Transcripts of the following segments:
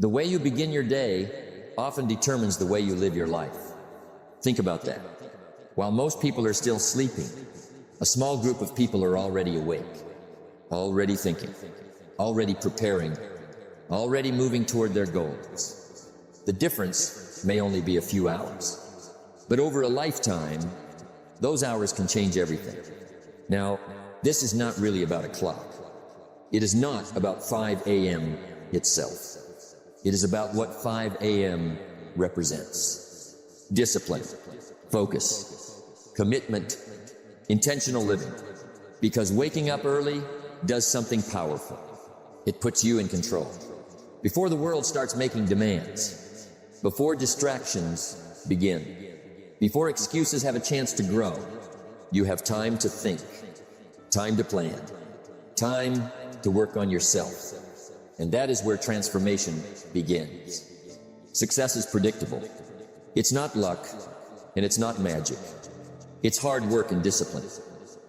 The way you begin your day often determines the way you live your life. Think about that. While most people are still sleeping, a small group of people are already awake, already thinking, already preparing, already moving toward their goals. The difference may only be a few hours, but over a lifetime, those hours can change everything. Now, this is not really about a clock. It is not about 5 a.m. itself. It is about what 5 a.m. represents. Discipline, focus, commitment, intentional living. Because waking up early does something powerful. It puts you in control. Before the world starts making demands, before distractions begin, before excuses have a chance to grow, you have time to think, time to plan, time to work on yourself. And that is where transformation begins. Success is predictable. It's not luck, and it's not magic. It's hard work and discipline.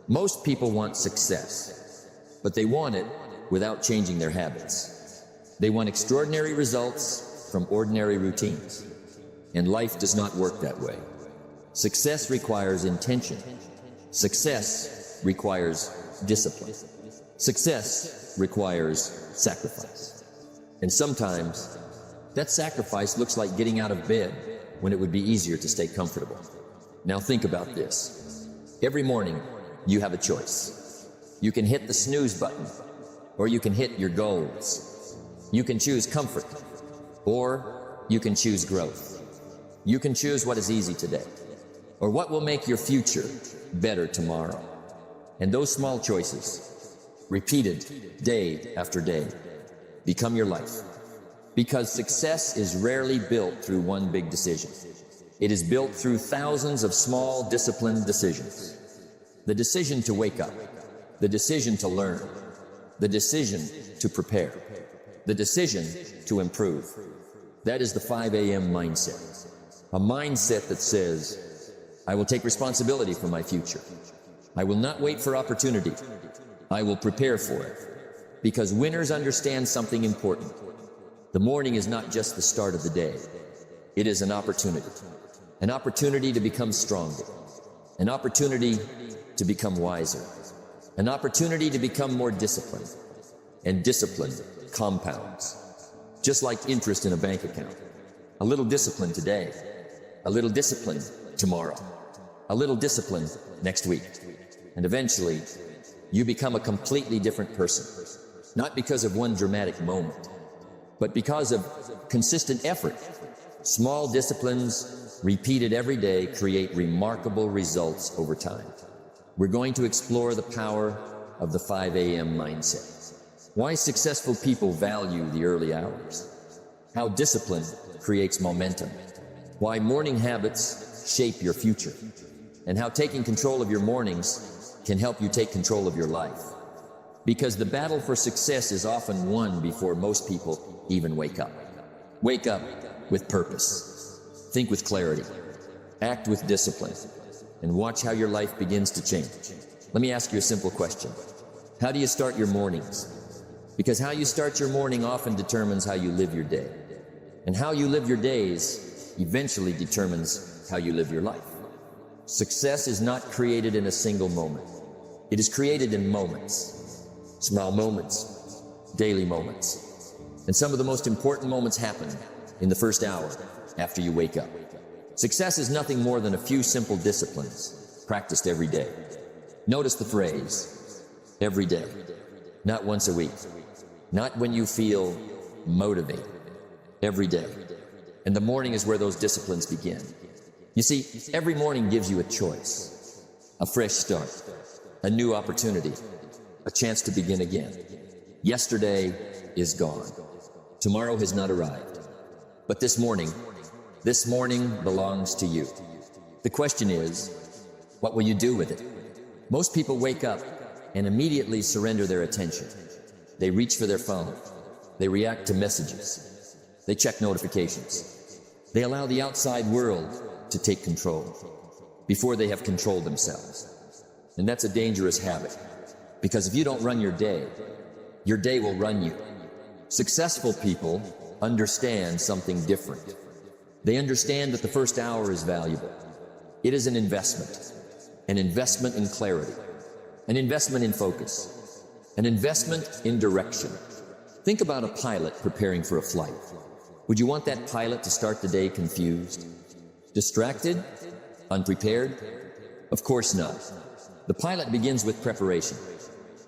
Most people want success, but they want it without changing their habits. They want extraordinary results from ordinary routines. And life does not work that way. Success requires intention. Success requires discipline. Success requires sacrifice. And sometimes that sacrifice looks like getting out of bed when it would be easier to stay comfortable. Now think about this. Every morning you have a choice. You can hit the snooze button, or you can hit your goals. You can choose comfort, or you can choose growth. You can choose what is easy today, or what will make your future better tomorrow. And those small choices, repeated day after day, become your life. Because success is rarely built through one big decision. It is built through thousands of small, disciplined decisions. The decision to wake up, the decision to learn, the decision to prepare, the decision to improve. That is the 5 a.m. mindset. A mindset that says, I will take responsibility for my future. I will not wait for opportunity. I will prepare for it. Because winners understand something important. The morning is not just the start of the day. It is an opportunity to become stronger, an opportunity to become wiser, an opportunity to become more disciplined. And discipline compounds, just like interest in a bank account. A little discipline today, a little discipline tomorrow, a little discipline next week. And eventually, you become a completely different person. Not because of one dramatic moment, but because of consistent effort. Small disciplines, repeated every day, create remarkable results over time. We're going to explore the power of the 5 a.m. mindset. Why successful people value the early hours. How discipline creates momentum. Why morning habits shape your future. And how taking control of your mornings can help you take control of your life. Because the battle for success is often won before most people even wake up. Wake up with purpose. Think with clarity. Act with discipline. And watch how your life begins to change. Let me ask you a simple question. How do you start your mornings? Because how you start your morning often determines how you live your day. And how you live your days eventually determines how you live your life. Success is not created in a single moment. It is created in moments. Small moments, daily moments. And some of the most important moments happen in the first hour after you wake up. Success is nothing more than a few simple disciplines practiced every day. Notice the phrase, every day, not once a week, not when you feel motivated, every day. And the morning is where those disciplines begin. You see, every morning gives you a choice, a fresh start, a new opportunity, a chance to begin again. Yesterday is gone. Tomorrow has not arrived. But this morning belongs to you. The question is, what will you do with it? Most people wake up and immediately surrender their attention. They reach for their phone. They react to messages. They check notifications. They allow the outside world to take control before they have controlled themselves. And that's a dangerous habit. Because if you don't run your day will run you. Successful people understand something different. They understand that the first hour is valuable. It is an investment in clarity, an investment in focus, an investment in direction. Think about a pilot preparing for a flight. Would you want that pilot to start the day confused, distracted, unprepared? Of course not. The pilot begins with preparation,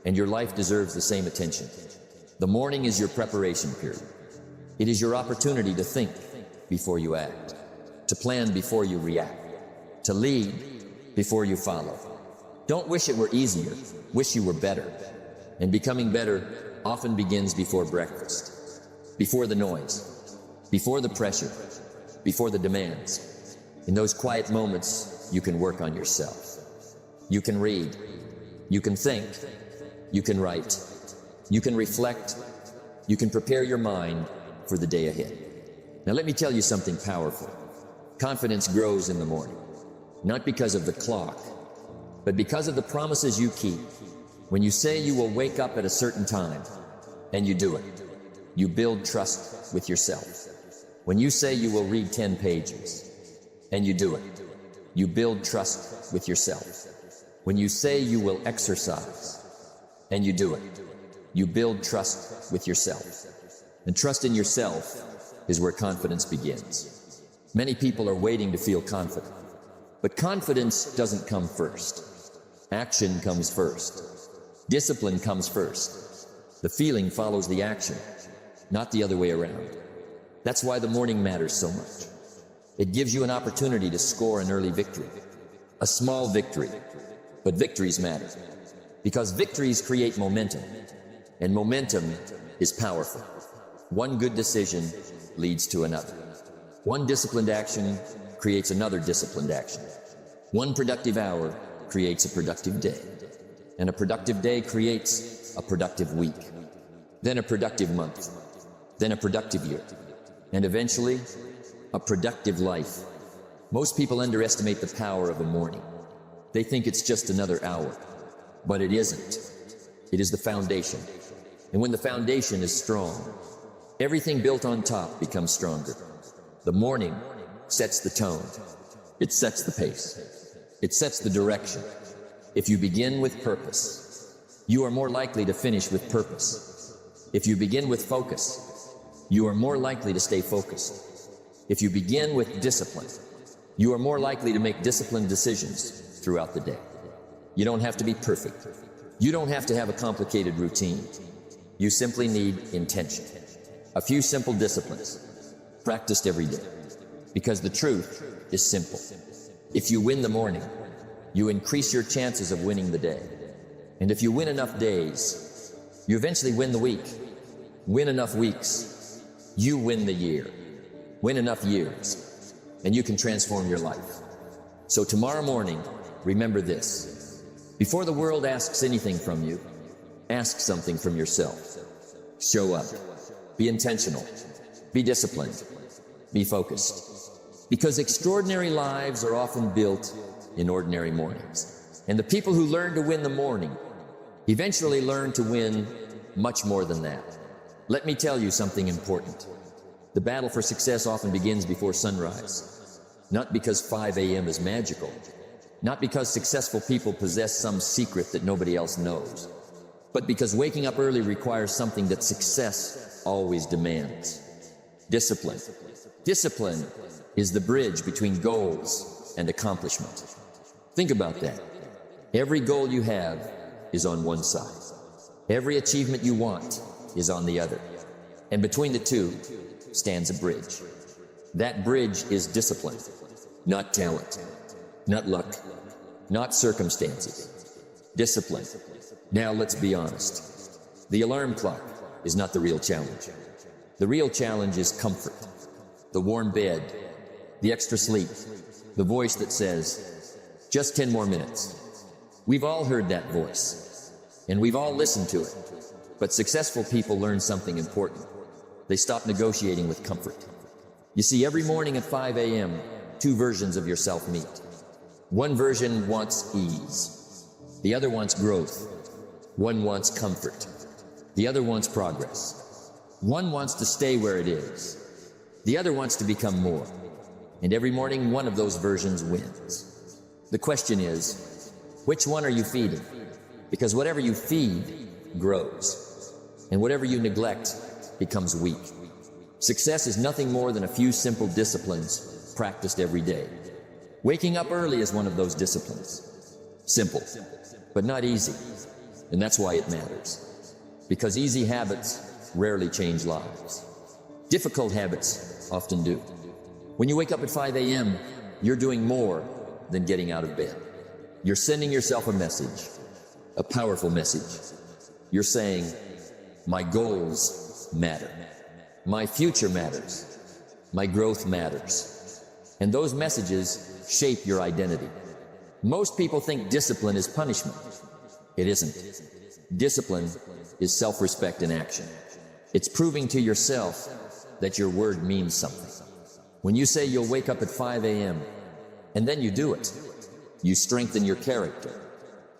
and your life deserves the same attention. The morning is your preparation period. It is your opportunity to think before you act, to plan before you react, to lead before you follow. Don't wish it were easier, wish you were better. And becoming better often begins before breakfast, before the noise, before the pressure, before the demands. In those quiet moments, you can work on yourself. You can read, you can think, you can write, you can reflect, you can prepare your mind for the day ahead. Now let me tell you something powerful. Confidence grows in the morning, not because of the clock, but because of the promises you keep. When you say you will wake up at a certain time, and you do it, you build trust with yourself. When you say you will read 10 pages, and you do it, you build trust with yourself. When you say you will exercise, and you do it, you build trust with yourself. And trust in yourself is where confidence begins. Many people are waiting to feel confident, but confidence doesn't come first. Action comes first. Discipline comes first. The feeling follows the action, not the other way around. That's why the morning matters so much. It gives you an opportunity to score an early victory, a small victory, but victories matter, because victories create momentum, and momentum is powerful. One good decision leads to another. One disciplined action creates another disciplined action. One productive hour creates a productive day. And a productive day creates a productive week. Then a productive month. Then a productive year. And eventually, a productive life. Most people underestimate the power of a morning. They think it's just another hour. But it isn't. It is the foundation. And when the foundation is strong, everything built on top becomes stronger. The morning sets the tone. It sets the pace. It sets the direction. If you begin with purpose, you are more likely to finish with purpose. If you begin with focus, you are more likely to stay focused. If you begin with discipline, you are more likely to make disciplined decisions throughout the day. You don't have to be perfect. You don't have to have a complicated routine. You simply need intention. A few simple disciplines, practiced every day. Because the truth is simple. If you win the morning, you increase your chances of winning the day. And if you win enough days, you eventually win the week. Win enough weeks, you win the year. Win enough years, and you can transform your life. So tomorrow morning, remember this. Before the world asks anything from you, ask something from yourself. Show up. Be intentional. Be disciplined. Be focused. Because extraordinary lives are often built in ordinary mornings. And the people who learn to win the morning eventually learn to win much more than that. Let me tell you something important. The battle for success often begins before sunrise. Not because 5 a.m. is magical. Not because successful people possess some secret that nobody else knows. But because waking up early requires something that success always demands. Discipline. Discipline is the bridge between goals and accomplishment. Think about that. Every goal you have is on one side. Every achievement you want is on the other. And between the two stands a bridge. That bridge is discipline, not talent, not luck, not circumstances. Discipline. Now let's be honest. The alarm clock is not the real challenge. The real challenge is comfort. The warm bed, the extra sleep, the voice that says, just 10 more minutes. We've all heard that voice, and we've all listened to it. But successful people learn something important. They stop negotiating with comfort. You see, every morning at 5 a.m., two versions of yourself meet. One version wants ease. The other wants growth. One wants comfort. The other wants progress. One wants to stay where it is. The other wants to become more. And every morning, one of those versions wins. The question is, which one are you feeding? Because whatever you feed grows. And whatever you neglect becomes weak. Success is nothing more than a few simple disciplines practiced every day. Waking up early is one of those disciplines. Simple, but not easy. And that's why it matters. Because easy habits rarely change lives. Difficult habits often do. When you wake up at 5 a.m., you're doing more than getting out of bed. You're sending yourself a message, a powerful message. You're saying, my goals matter. My future matters. My growth matters. And those messages shape your identity. Most people think discipline is punishment. It isn't. Discipline is self-respect in action. It's proving to yourself that your word means something. When you say you'll wake up at 5 a.m. and then you do it, you strengthen your character.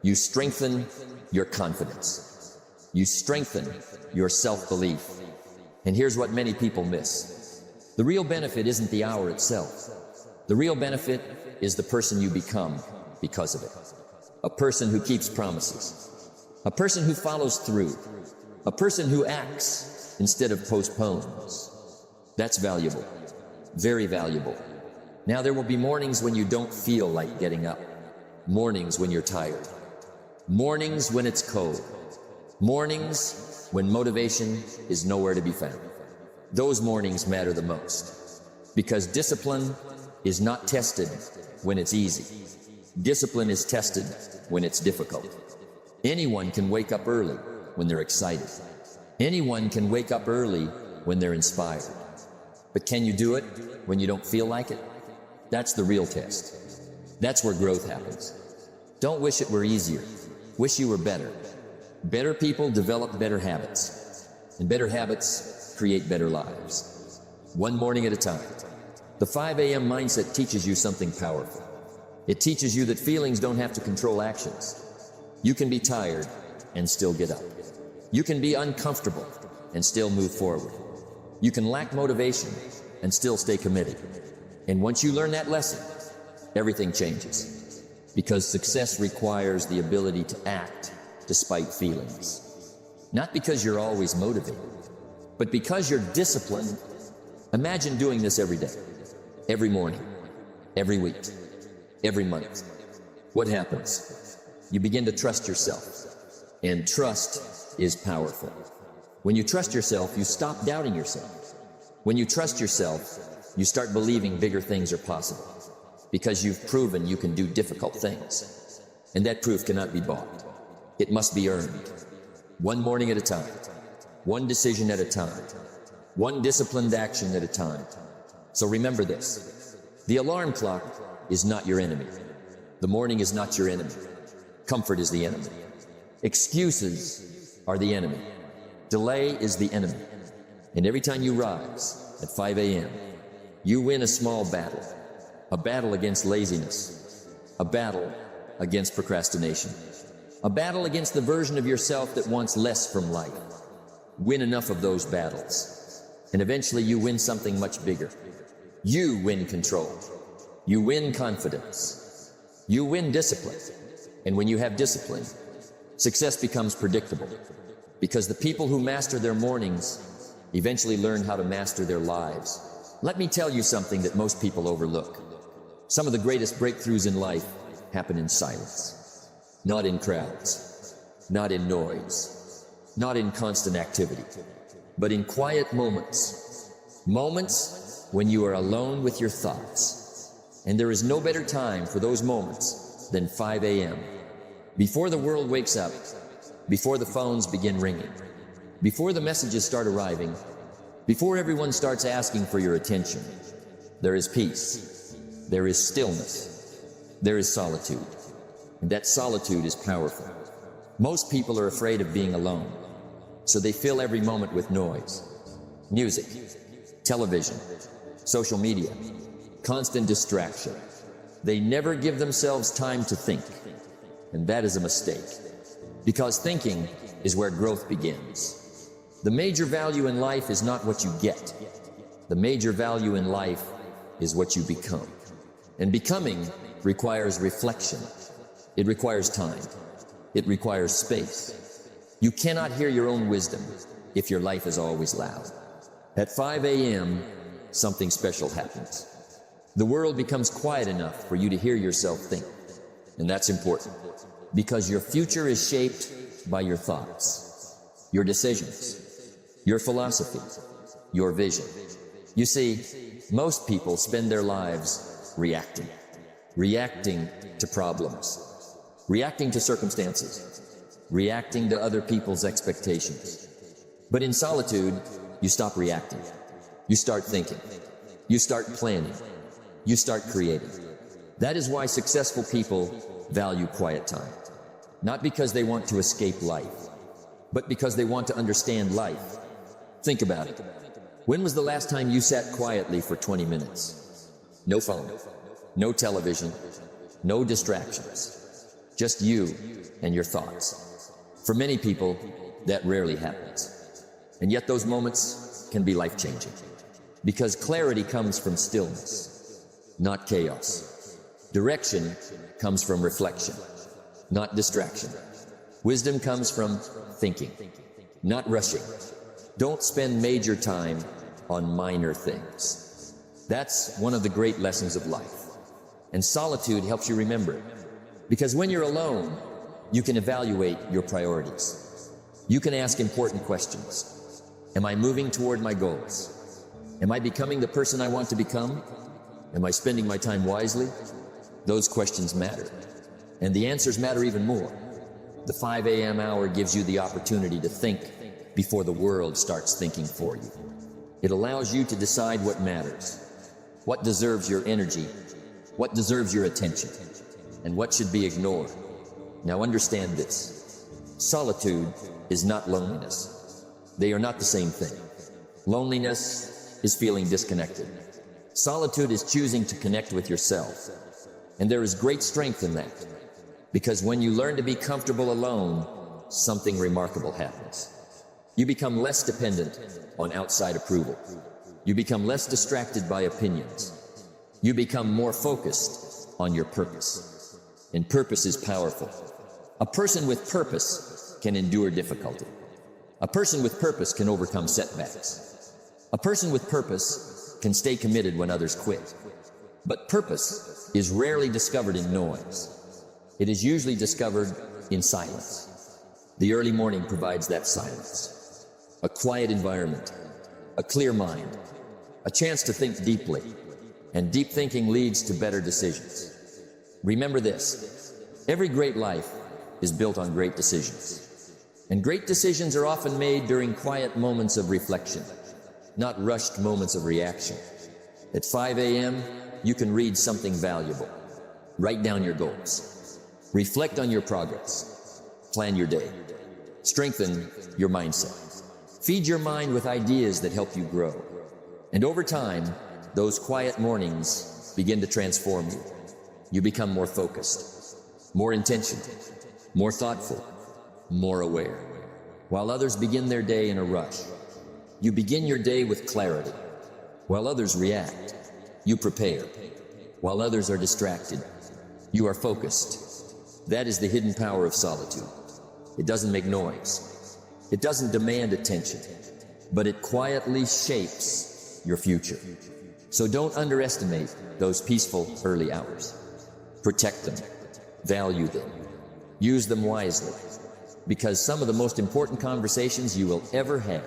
You strengthen your confidence. You strengthen your self-belief. And here's what many people miss. The real benefit isn't the hour itself. The real benefit is the person you become because of it. A person who keeps promises. A person who follows through. A person who acts instead of postpones. That's valuable. Very valuable. Now there will be mornings when you don't feel like getting up. Mornings when you're tired. Mornings when it's cold. Mornings when motivation is nowhere to be found. Those mornings matter the most. Because discipline is not tested when it's easy. Discipline is tested when it's difficult. Anyone can wake up early when they're excited. Anyone can wake up early when they're inspired. But can you do it when you don't feel like it? That's the real test. That's where growth happens. Don't wish it were easier. Wish you were better. Better people develop better habits. And better habits create better lives. One morning at a time. The 5 a.m. mindset teaches you something powerful. It teaches you that feelings don't have to control actions. You can be tired and still get up. You can be uncomfortable and still move forward. You can lack motivation and still stay committed. And once you learn that lesson, everything changes. Because success requires the ability to act despite feelings. Not because you're always motivated, but because you're disciplined. Imagine doing this every day, every morning, every week, every month. What happens? You begin to trust yourself. And trust is powerful. When you trust yourself, you stop doubting yourself. When you trust yourself, you start believing bigger things are possible. Because you've proven you can do difficult things. And that proof cannot be bought. It must be earned. One morning at a time. One decision at a time. One disciplined action at a time. So remember this. The alarm clock is not your enemy. The morning is not your enemy. Comfort is the enemy. Excuses are the enemy. Delay is the enemy. And every time you rise at 5 a.m., you win a small battle. A battle against laziness. A battle against procrastination. A battle against the version of yourself that wants less from life. Win enough of those battles, and eventually you win something much bigger. You win control. You win confidence. You win discipline. And when you have discipline, success becomes predictable. Because the people who master their mornings eventually learn how to master their lives. Let me tell you something that most people overlook. Some of the greatest breakthroughs in life happen in silence. Not in crowds. Not in noise. Not in constant activity. But in quiet moments. Moments when you are alone with your thoughts. And there is no better time for those moments than 5 a.m. Before the world wakes up, before the phones begin ringing, before the messages start arriving, before everyone starts asking for your attention, there is peace, there is stillness, there is solitude. And that solitude is powerful. Most people are afraid of being alone, so they fill every moment with noise. Music, television, social media, constant distraction. They never give themselves time to think. And that is a mistake. Because thinking is where growth begins. The major value in life is not what you get. The major value in life is what you become. And becoming requires reflection. It requires time. It requires space. You cannot hear your own wisdom if your life is always loud. At 5 a.m., something special happens. The world becomes quiet enough for you to hear yourself think. And that's important, because your future is shaped by your thoughts, your decisions, your philosophy, your vision. You see, most people spend their lives reacting to problems, reacting to circumstances, reacting to other people's expectations. But in solitude, you stop reacting. You start thinking. You start planning. You start creating. That is why successful people value quiet time. Not because they want to escape life, but because they want to understand life. Think about it. When was the last time you sat quietly for 20 minutes? No phone, no television, no distractions. Just you and your thoughts. For many people, that rarely happens. And yet those moments can be life-changing. Because clarity comes from stillness, not chaos. Direction comes from reflection, not distraction. Wisdom comes from thinking, not rushing. Don't spend major time on minor things. That's one of the great lessons of life. And solitude helps you remember it. Because when you're alone, you can evaluate your priorities. You can ask important questions. Am I moving toward my goals? Am I becoming the person I want to become? Am I spending my time wisely? Those questions matter. And the answers matter even more. The 5 a.m. hour gives you the opportunity to think before the world starts thinking for you. It allows you to decide what matters, what deserves your energy, what deserves your attention, and what should be ignored. Now understand this. Solitude is not loneliness. They are not the same thing. Loneliness is feeling disconnected. Solitude is choosing to connect with yourself. And there is great strength in that. Because when you learn to be comfortable alone, something remarkable happens. You become less dependent on outside approval. You become less distracted by opinions. You become more focused on your purpose. And purpose is powerful. A person with purpose can endure difficulty. A person with purpose can overcome setbacks. A person with purpose can stay committed when others quit. But purpose is rarely discovered in noise. It is usually discovered in silence. The early morning provides that silence. A quiet environment, a clear mind, a chance to think deeply, and deep thinking leads to better decisions. Remember this, every great life is built on great decisions. And great decisions are often made during quiet moments of reflection, not rushed moments of reaction. At 5 a.m., you can read something valuable. Write down your goals. Reflect on your progress. Plan your day. Strengthen your mindset. Feed your mind with ideas that help you grow. And over time, those quiet mornings begin to transform you. You become more focused, more intentional, more thoughtful, more aware. While others begin their day in a rush, you begin your day with clarity. While others react, you prepare. While others are distracted, you are focused. That is the hidden power of solitude. It doesn't make noise. It doesn't demand attention, but it quietly shapes your future. So don't underestimate those peaceful early hours. Protect them. Value them. Use them wisely. Because some of the most important conversations you will ever have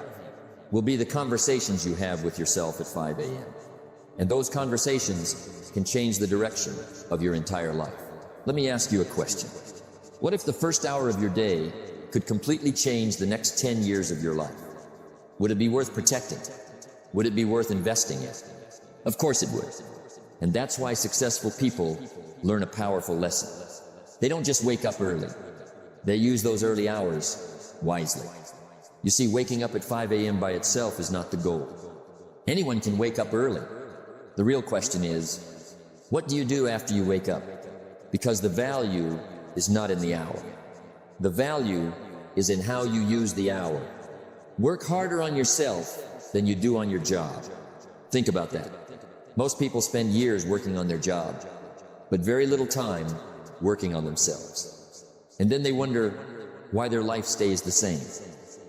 will be the conversations you have with yourself at 5 a.m. And those conversations can change the direction of your entire life. Let me ask you a question. What if the first hour of your day could completely change the next 10 years of your life? Would it be worth protecting? Would it be worth investing in? Of course it would. And that's why successful people learn a powerful lesson. They don't just wake up early. They use those early hours wisely. You see, waking up at 5 a.m. by itself is not the goal. Anyone can wake up early. The real question is, what do you do after you wake up? Because the value is not in the hour. The value is in how you use the hour. Work harder on yourself than you do on your job. Think about that. Most people spend years working on their job, but very little time working on themselves. And then they wonder why their life stays the same.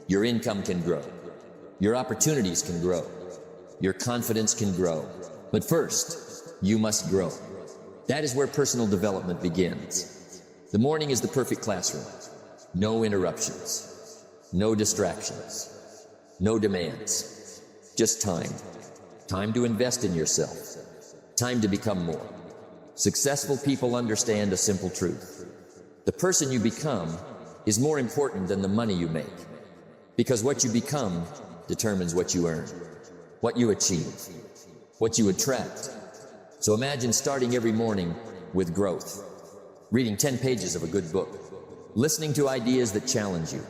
Your income can grow. Your opportunities can grow. Your confidence can grow. But first, you must grow. That is where personal development begins. The morning is the perfect classroom. No interruptions. No distractions. No demands. Just time. Time to invest in yourself. Time to become more. Successful people understand a simple truth. The person you become is more important than the money you make. Because what you become determines what you earn, what you achieve, what you attract. So imagine starting every morning with growth, reading 10 pages of a good book, listening to ideas that challenge you,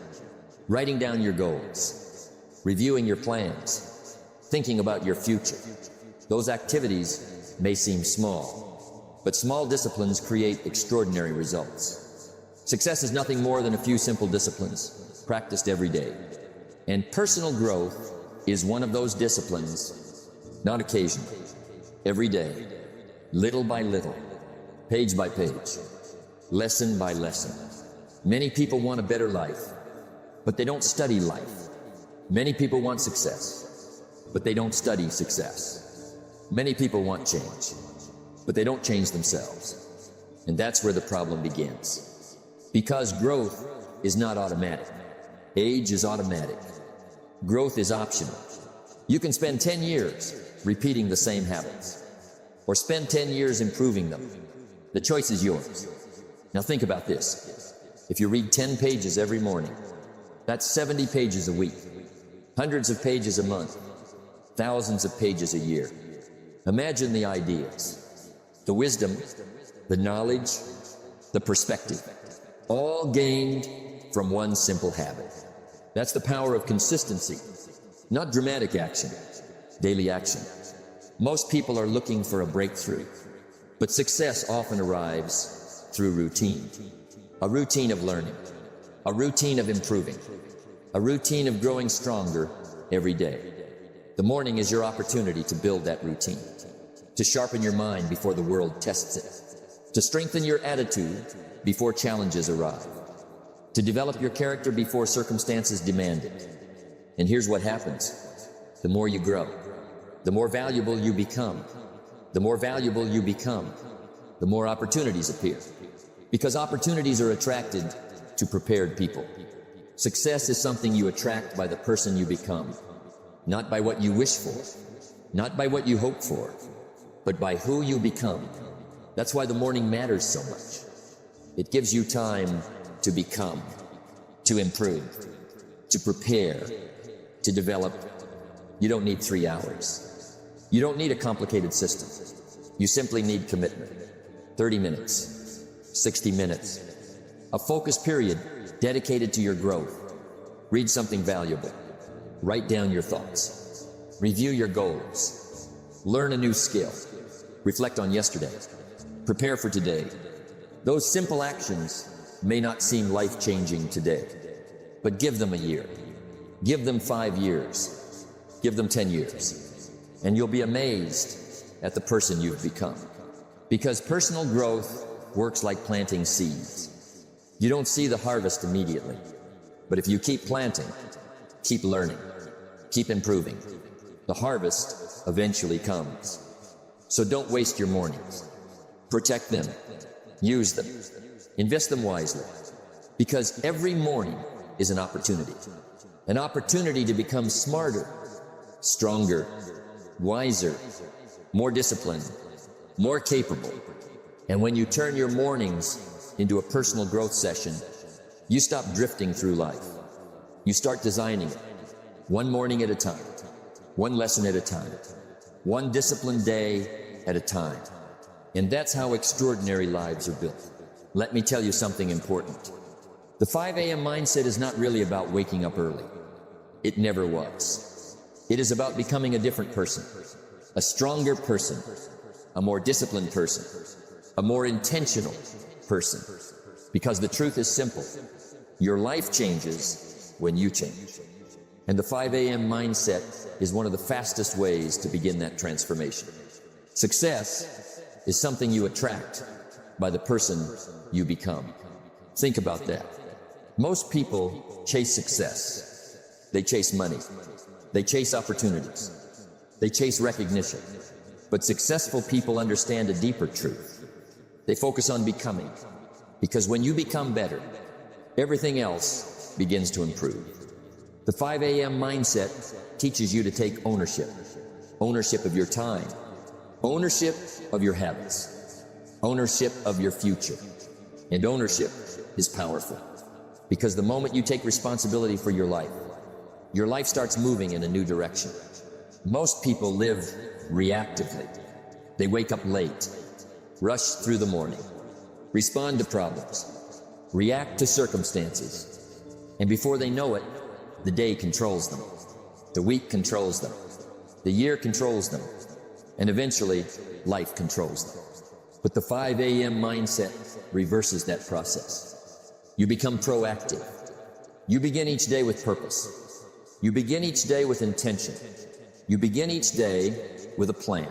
writing down your goals, reviewing your plans, thinking about your future. Those activities may seem small, but small disciplines create extraordinary results. Success is nothing more than a few simple disciplines practiced every day. And personal growth is one of those disciplines, not occasionally, every day, little by little, page by page, lesson by lesson. Many people want a better life, but they don't study life. Many people want success, but they don't study success. Many people want change, but they don't change themselves. And that's where the problem begins. Because growth is not automatic. Age is automatic. Growth is optional. You can spend 10 years repeating the same habits, or spend 10 years improving them. The choice is yours. Now think about this. If you read 10 pages every morning, that's 70 pages a week, hundreds of pages a month, thousands of pages a year. Imagine the ideas, the wisdom, the knowledge, the perspective, all gained from one simple habit. That's the power of consistency, not dramatic action, daily action. Most people are looking for a breakthrough, but success often arrives through routine. A routine of learning, a routine of improving, a routine of growing stronger every day. The morning is your opportunity to build that routine, to sharpen your mind before the world tests it, to strengthen your attitude before challenges arrive, to develop your character before circumstances demand it. And here's what happens. The more you grow, the more valuable you become. The more valuable you become, the more opportunities appear. Because opportunities are attracted to prepared people. Success is something you attract by the person you become, not by what you wish for, not by what you hope for, but by who you become. That's why the morning matters so much. It gives you time to become, to improve, to prepare, to develop. You don't need 3 hours. You don't need a complicated system. You simply need commitment. 30 minutes, 60 minutes, a focused period dedicated to your growth. Read something valuable. Write down your thoughts. Review your goals. Learn a new skill. Reflect on yesterday. Prepare for today. Those simple actions may not seem life-changing today, but give them a year. Give them 5 years. Give them 10 years. And you'll be amazed at the person you've become. Because personal growth works like planting seeds. You don't see the harvest immediately, but if you keep planting, keep learning, keep improving, the harvest eventually comes. So don't waste your mornings. Protect them. Use them. Invest them wisely. Because every morning is an opportunity. An opportunity to become smarter, stronger, wiser, more disciplined, more capable. And when you turn your mornings into a personal growth session, you stop drifting through life. You start designing it, one morning at a time, one lesson at a time, one disciplined day at a time. And that's how extraordinary lives are built. Let me tell you something important. The 5 a.m. mindset is not really about waking up early. It never was. It is about becoming a different person, a stronger person, a more disciplined person, a more intentional person. Because the truth is simple. Your life changes when you change. And the 5 a.m. mindset is one of the fastest ways to begin that transformation. Success is something you attract by the person you become. Think about that. Most people chase success. They chase money. They chase opportunities. They chase recognition. But successful people understand a deeper truth. They focus on becoming. Because when you become better, everything else begins to improve. The 5 a.m. mindset teaches you to take ownership. Ownership of your time. Ownership of your habits. Ownership of your future. And ownership is powerful. Because the moment you take responsibility for your life starts moving in a new direction. Most people live reactively. They wake up late, rush through the morning, respond to problems, react to circumstances, and before they know it, the day controls them, the week controls them, the year controls them, and eventually, life controls them. But the 5 a.m. mindset reverses that process. You become proactive. You begin each day with purpose. You begin each day with intention. You begin each day with a plan.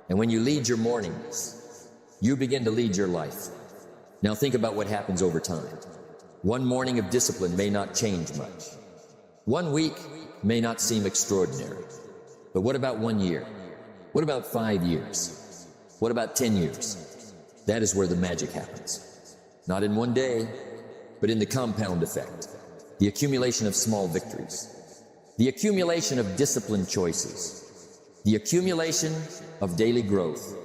And when you lead your mornings, you begin to lead your life. Now think about what happens over time. One morning of discipline may not change much. 1 week may not seem extraordinary. But what about 1 year? What about 5 years? What about 10 years? That is where the magic happens. Not in one day, but in the compound effect. The accumulation of small victories. The accumulation of disciplined choices. The accumulation of daily growth.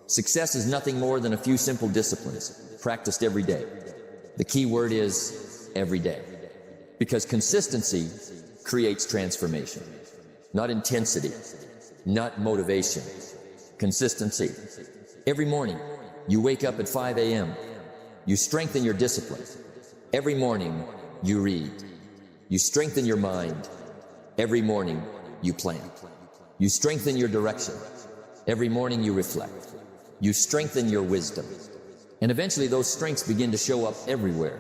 Success is nothing more than a few simple disciplines practiced every day. The key word is every day. Because consistency creates transformation. Not intensity, not motivation. Consistency. Every morning, you wake up at 5 a.m. You strengthen your discipline. Every morning, you read. You strengthen your mind. Every morning, you plan. You strengthen your direction. Every morning, you reflect. You strengthen your wisdom. And eventually, those strengths begin to show up everywhere.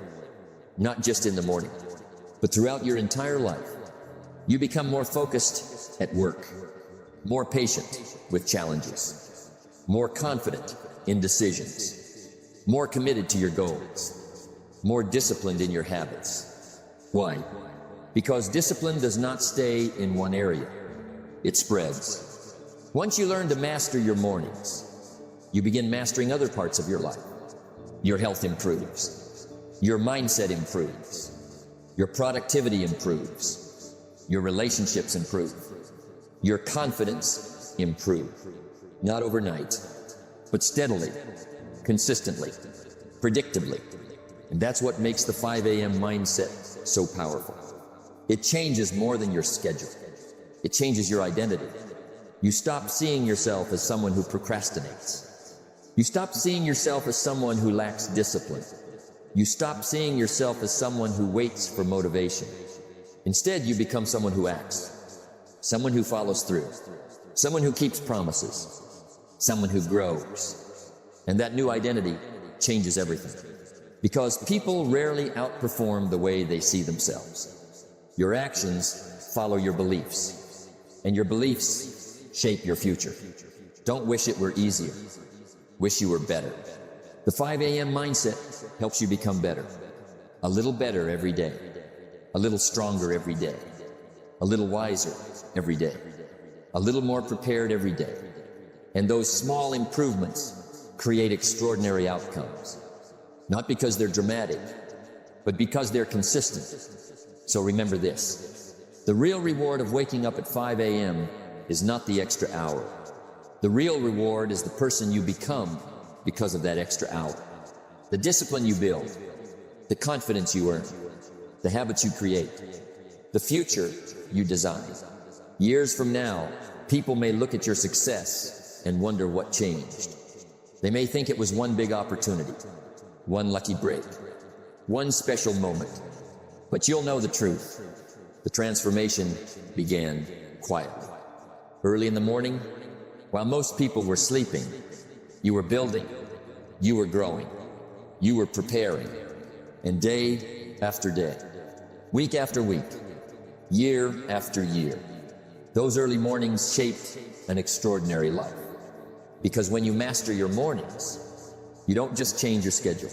Not just in the morning, but throughout your entire life. You become more focused at work, more patient with challenges, more confident in decisions, more committed to your goals, more disciplined in your habits. Why? Because discipline does not stay in one area. It spreads. Once you learn to master your mornings, you begin mastering other parts of your life. Your health improves. Your mindset improves. Your productivity improves. Your relationships improve. Your confidence improves. Not overnight, but steadily, consistently, predictably. And that's what makes the 5 a.m. mindset so powerful. It changes more than your schedule. It changes your identity. You stop seeing yourself as someone who procrastinates. You stop seeing yourself as someone who lacks discipline. You stop seeing yourself as someone who waits for motivation. Instead, you become someone who acts, someone who follows through, someone who keeps promises, someone who grows. And that new identity changes everything. Because people rarely outperform the way they see themselves. Your actions follow your beliefs, and your beliefs shape your future. Don't wish it were easier. Wish you were better. The 5 a.m. mindset helps you become better. A little better every day. A little stronger every day. A little wiser every day. A little more prepared every day. And those small improvements create extraordinary outcomes. Not because they're dramatic, but because they're consistent. So remember this. The real reward of waking up at 5 a.m. is not the extra hour. The real reward is the person you become because of that extra hour. The discipline you build, the confidence you earn, the habits you create, the future you design. Years from now, people may look at your success and wonder what changed. They may think it was one big opportunity, one lucky break, one special moment. But you'll know the truth. The transformation began quietly. Early in the morning, while most people were sleeping, you were building, you were growing, you were preparing, and day after day, week after week, year after year. Those early mornings shaped an extraordinary life. Because when you master your mornings, you don't just change your schedule,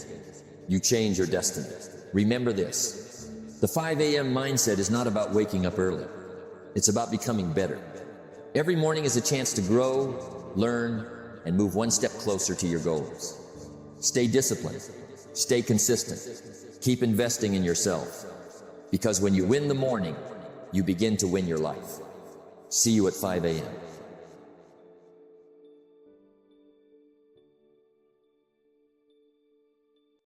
you change your destiny. Remember this, the 5 a.m. mindset is not about waking up early. It's about becoming better. Every morning is a chance to grow, learn, and move one step closer to your goals. Stay disciplined, stay consistent, keep investing in yourself. Because when you win the morning, you begin to win your life. See you at 5 a.m.